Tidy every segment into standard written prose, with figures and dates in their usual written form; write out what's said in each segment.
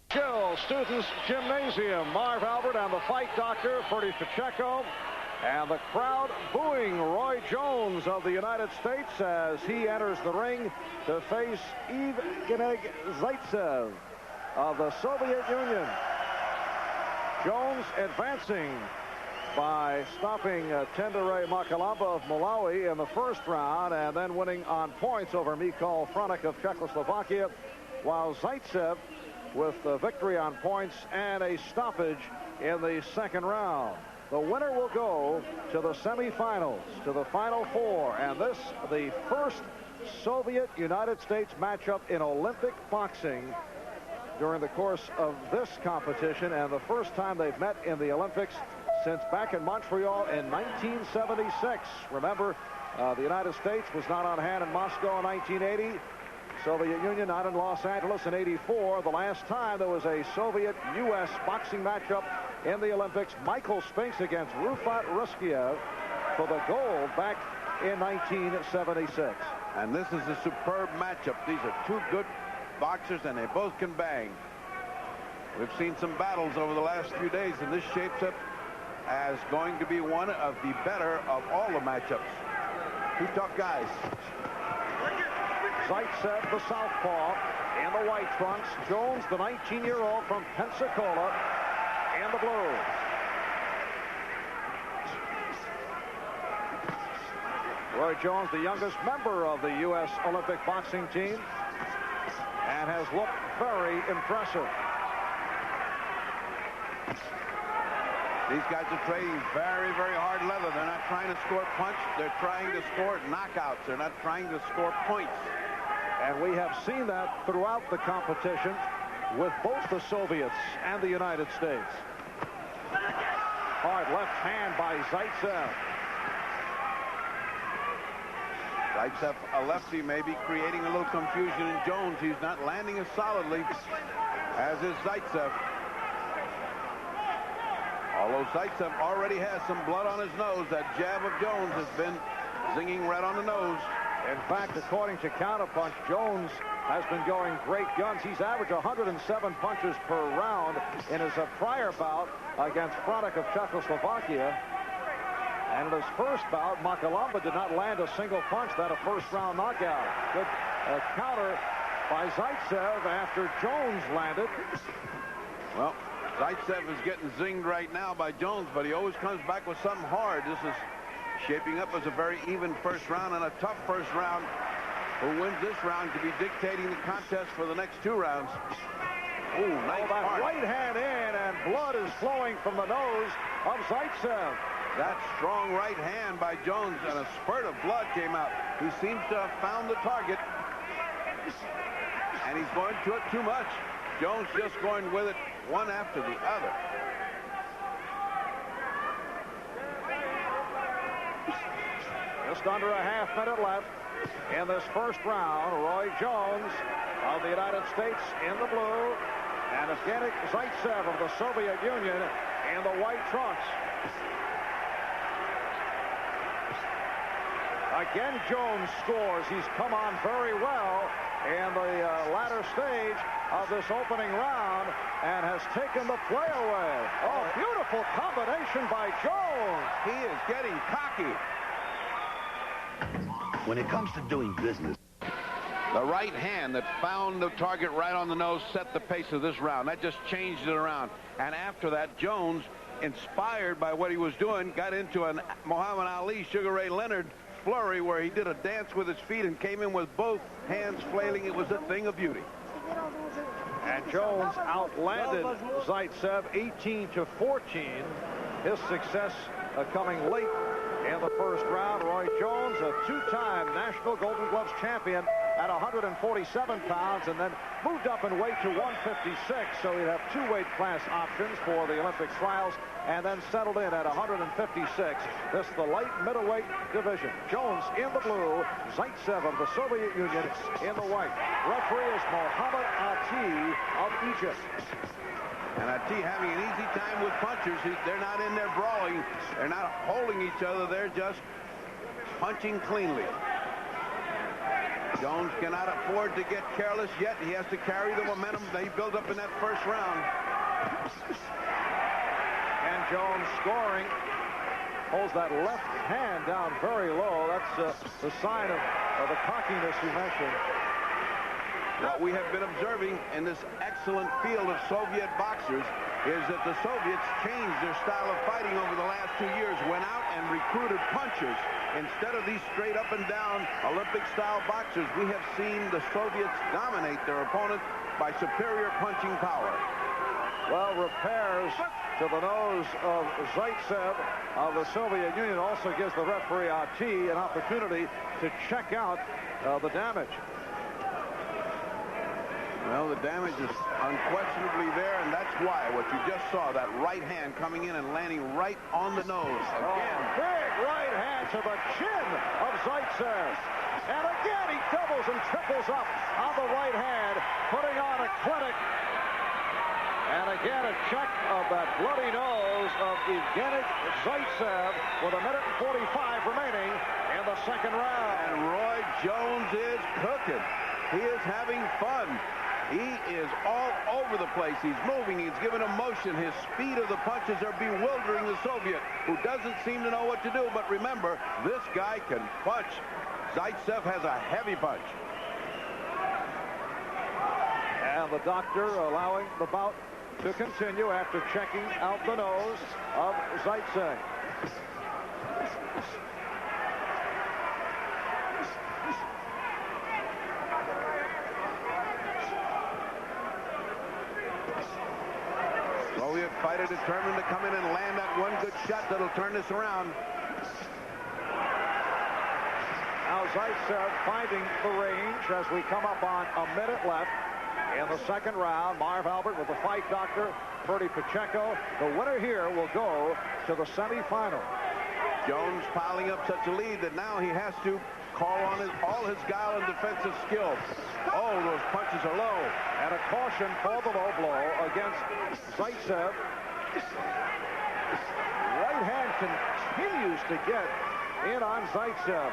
Gill Students Gymnasium. Marv Albert and the fight doctor, Ferdy Pacheco. And the crowd booing Roy Jones of the United States as he enters the ring to face Evgenia Zaytsev of the Soviet Union. Jones advancing by stopping Tenderey Makalamba of Malawi in the first round and then winning on points over Mikhail Franek of Czechoslovakia, while Zaytsev with the victory on points and a stoppage in the second round. The winner will go to the semifinals, to the Final Four, and this the first Soviet-United States matchup in Olympic boxing during the course of this competition, and the first time they've met in the Olympics since back in Montreal in 1976. Remember, the United States was not on hand in Moscow in 1980. Soviet Union not in Los Angeles in 84. The last time there was a Soviet-U.S. boxing matchup in the Olympics, Michael Spinks against Rufat Ruskiev for the gold back in 1976. And this is a superb matchup. These are two good boxers, and they both can bang. We've seen some battles over the last few days, and this shapes up as going to be one of the better of all the matchups. Two tough guys. Zaytsev, the southpaw, in the white trunks. Jones, the 19-year-old from Pensacola, in the blue. Roy Jones, the youngest member of the U.S. Olympic boxing team, and has looked very impressive. These guys are trading very, very hard leather. They're not trying to score punch. They're trying to score knockouts. They're not trying to score points. And we have seen that throughout the competition with both the Soviets and the United States. Hard left hand by Zaytsev. Zaytsev, a lefty, may be creating a little confusion in Jones. He's not landing as solidly as is Zaytsev. Although Zaytsev already has some blood on his nose, that jab of Jones has been zinging right on the nose. In fact, according to Counterpunch, Jones has been going great guns. He's averaged 107 punches per round in his prior bout against Franek of Czechoslovakia. And in his first bout, Makalamba did not land a single punch. That a first-round knockout. Good counter by Zaytsev after Jones landed. Well, Zaytsev is getting zinged right now by Jones, but he always comes back with something hard. This is shaping up as a very even first round and a tough first round. Who wins this round could be dictating the contest for the next two rounds. Ooh, nice that right hand in, and blood is flowing from the nose of Zaytsev. That strong right hand by Jones, and a spurt of blood came out. He seems to have found the target, and he's going to it too much. Jones just going with it one after the other. Just under a half-minute left in this first round. Roy Jones of the United States in the blue, and Evgenia Zaytsev of the Soviet Union in the white trunks. Again, Jones scores. He's come on very well in the latter stage of this opening round and has taken the play away. Oh, beautiful combination by Jones. He is getting cocky. When it comes to doing business, the right hand that found the target right on the nose set the pace of this round. That just changed it around. And after that, Jones, inspired by what he was doing, got into a Muhammad Ali, Sugar Ray Leonard flurry where he did a dance with his feet and came in with both hands flailing. It was a thing of beauty. And Jones outlanded Zaytsev 18-14. His success coming late in the first round. Roy Jones, a two-time National Golden Gloves champion at 147 pounds, and then moved up in weight to 156, so he'd have two weight class options for the Olympic trials, and then settled in at 156. This is the light middleweight division. Jones in the blue, Zaytsev of the Soviet Union in the white. Referee is Mohammed Ati of Egypt. And Ati having an easy time with punchers. They're not in there brawling. They're not holding each other. They're just punching cleanly. Jones cannot afford to get careless yet. He has to carry the momentum that he built up in that first round. And Jones scoring. Holds that left hand down very low. That's the sign of the cockiness you mentioned. What we have been observing in this excellent field of Soviet boxers is that the Soviets changed their style of fighting over the last 2 years, went out and recruited punchers. Instead of these straight up and down Olympic-style boxers, we have seen the Soviets dominate their opponent by superior punching power. Well, repairs to the nose of Zaytsev of the Soviet Union also gives the referee Ati an opportunity to check out the damage. Well, the damage is unquestionably there, and that's why what you just saw, that right hand coming in and landing right on the nose. Again, big right hand to the chin of Zaytsev. And again, he doubles and triples up on the right hand, putting on a clinic. And again, a check of that bloody nose of Evgenia Zaytsev with 1:45 remaining in the second round. And Roy Jones is cooking. He is having fun. He is all over the place. He's moving. He's giving a motion. His speed of the punches are bewildering the Soviet, who doesn't seem to know what to do. But remember, this guy can punch. Zaytsev has a heavy punch. And the doctor allowing the bout to continue after checking out the nose of Zaytsev. Soviet fighter determined to come in and land that one good shot that'll turn this around. Now Zaytsev finding the range as we come up on a minute left in the second round. Marv Albert with the fight doctor, Ferdy Pacheco. The winner here will go to the semifinal. Jones piling up such a lead that now he has to call on all his guile and defensive skills. Oh, those punches are low. And a caution for the low blow against Zaytsev. Right hand continues to get in on Zaytsev.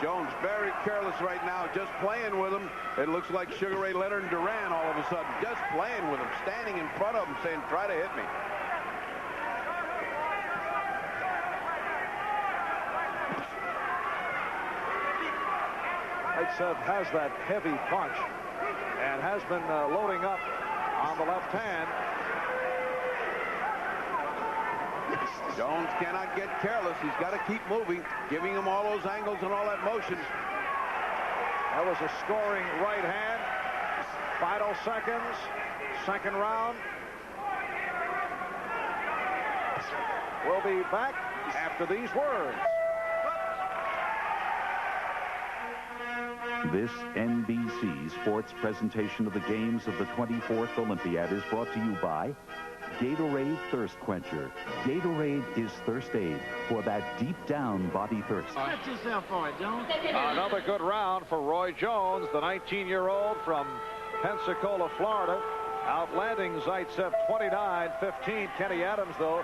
Jones very careless right now, just playing with him. It looks like Sugar Ray Leonard and Duran all of a sudden, just playing with him, standing in front of him saying, try to hit me. Zaytsev has that heavy punch and has been loading up on the left hand. Jones cannot get careless. He's got to keep moving, giving him all those angles and all that motion. That was a scoring right hand. Final seconds, second round. We'll be back after these words. This NBC Sports presentation of the games of the 24th Olympiad is brought to you by Gatorade Thirst Quencher. Gatorade is thirst aid for that deep down body thirst. Set yourself for it, Jones. Another good round for Roy Jones, the 19-year-old from Pensacola, Florida, outlanding Zaytsev 29-15. Kenny Adams, though,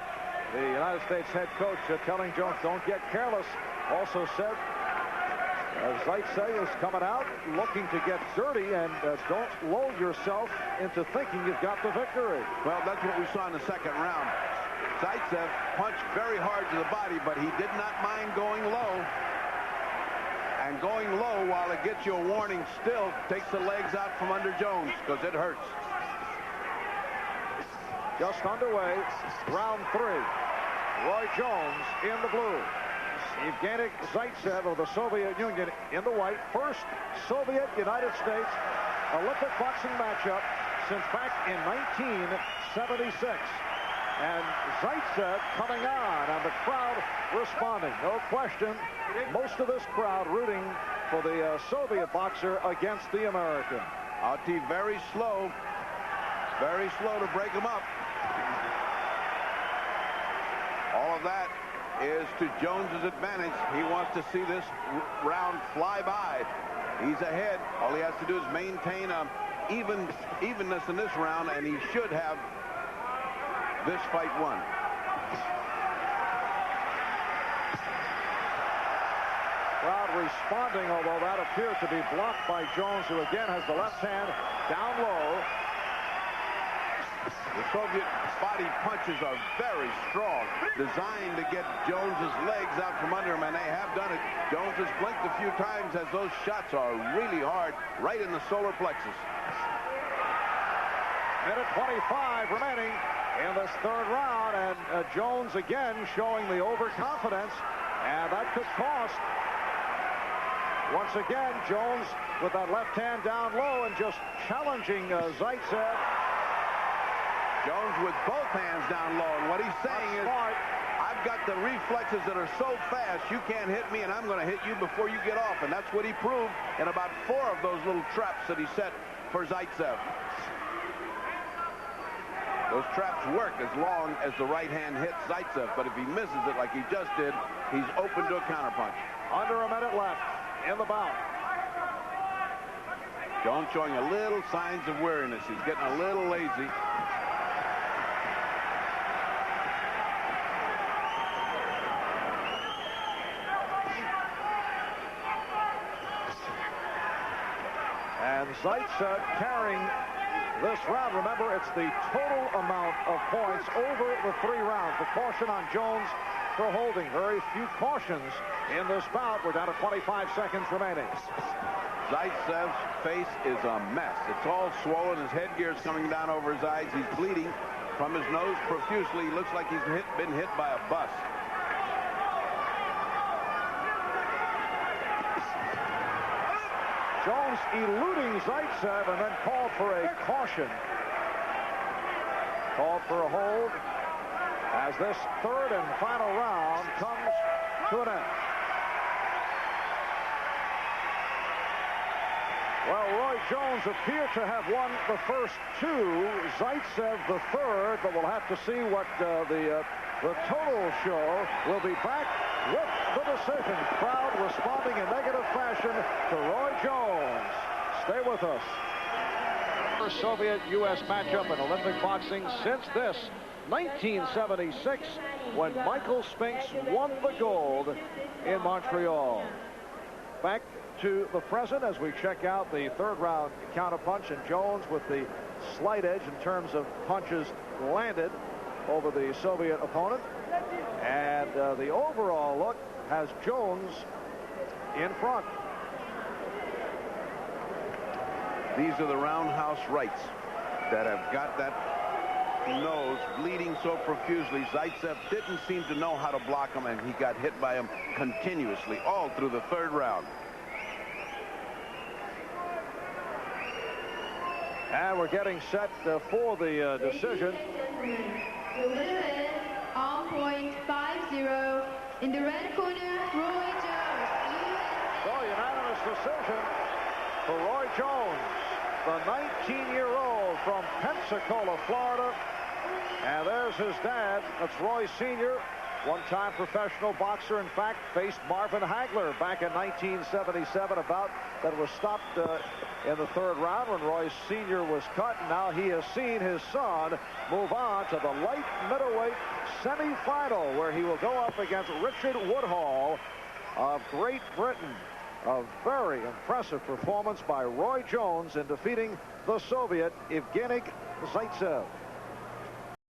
the United States head coach, telling Jones, don't get careless. Also said, Zaytsev is coming out looking to get dirty, and don't load yourself into thinking you've got the victory. Well, that's what we saw in the second round. Zaytsev punched very hard to the body, but he did not mind going low. And going low while it gets you a warning still takes the legs out from under Jones because it hurts. Just underway, round 3. Roy Jones in the blue. Evgenia Zaytsev of the Soviet Union in the white. First Soviet-United States Olympic boxing matchup since back in 1976. And Zaytsev coming on, and the crowd responding. No question, most of this crowd rooting for the Soviet boxer against the American. Ati very slow to break him up. All of that is to Jones's advantage. He wants to see this round fly by. He's ahead. All he has to do is maintain evenness in this round, and he should have this fight won. Crowd responding, although that appeared to be blocked by Jones, who again has the left hand down low. The Soviet body punches are very strong, designed to get Jones's legs out from under him, and they have done it. Jones has blinked a few times as those shots are really hard, right in the solar plexus. Minute 25 remaining in this third round, and Jones again showing the overconfidence, and that could cost. Once again, Jones with that left hand down low and just challenging Zaytsev. Jones with both hands down low, and what he's saying is, I've got the reflexes that are so fast, you can't hit me, and I'm going to hit you before you get off. And that's what he proved in about 4 of those little traps that he set for Zaytsev. Those traps work as long as the right hand hits Zaytsev, but if he misses it like he just did, he's open to a counterpunch. Under a minute left in the bout. Jones showing a little signs of weariness. He's getting a little lazy. And Zaytsev carrying this round. Remember, it's the total amount of points over the 3 rounds. The caution on Jones for holding. Very few cautions in this bout. We're down to 25 seconds remaining. Zaytsev's face is a mess. It's all swollen. His headgear's coming down over his eyes. He's bleeding from his nose profusely. He looks like he's been hit by a bus. Jones eluding Zaytsev and then called for a caution. Called for a hold as this third and final round comes to an end. Well, Roy Jones appeared to have won the first 2, Zaytsev the third, but we'll have to see what the total show. We'll be back with the decision. Crowd responding in negative fashion to Roy Jones. Stay with us. First Soviet-U.S. matchup in Olympic boxing since this 1976, when Michael Spinks won the gold in Montreal. Back to the present as we check out the third round counterpunch, and Jones with the slight edge in terms of punches landed over the Soviet opponent. And the overall look has Jones in front. These are the roundhouse rights that have got that nose bleeding so profusely. Zaytsev didn't seem to know how to block him, and he got hit by him continuously all through the third round. And we're getting set for the decision. The winner is on point 5-0 in the red corner, Roy Jones. So unanimous decision for Roy Jones, the 19-year-old from Pensacola, Florida. And there's his dad. That's Roy Sr., one-time professional boxer. In fact, faced Marvin Hagler back in 1977, a bout that was stopped in the third round when Roy Sr. was cut. Now he has seen his son move on to the light middleweight semifinal, where he will go up against Richard Woodhall of Great Britain. A very impressive performance by Roy Jones in defeating the Soviet Evgenia Zaytsev.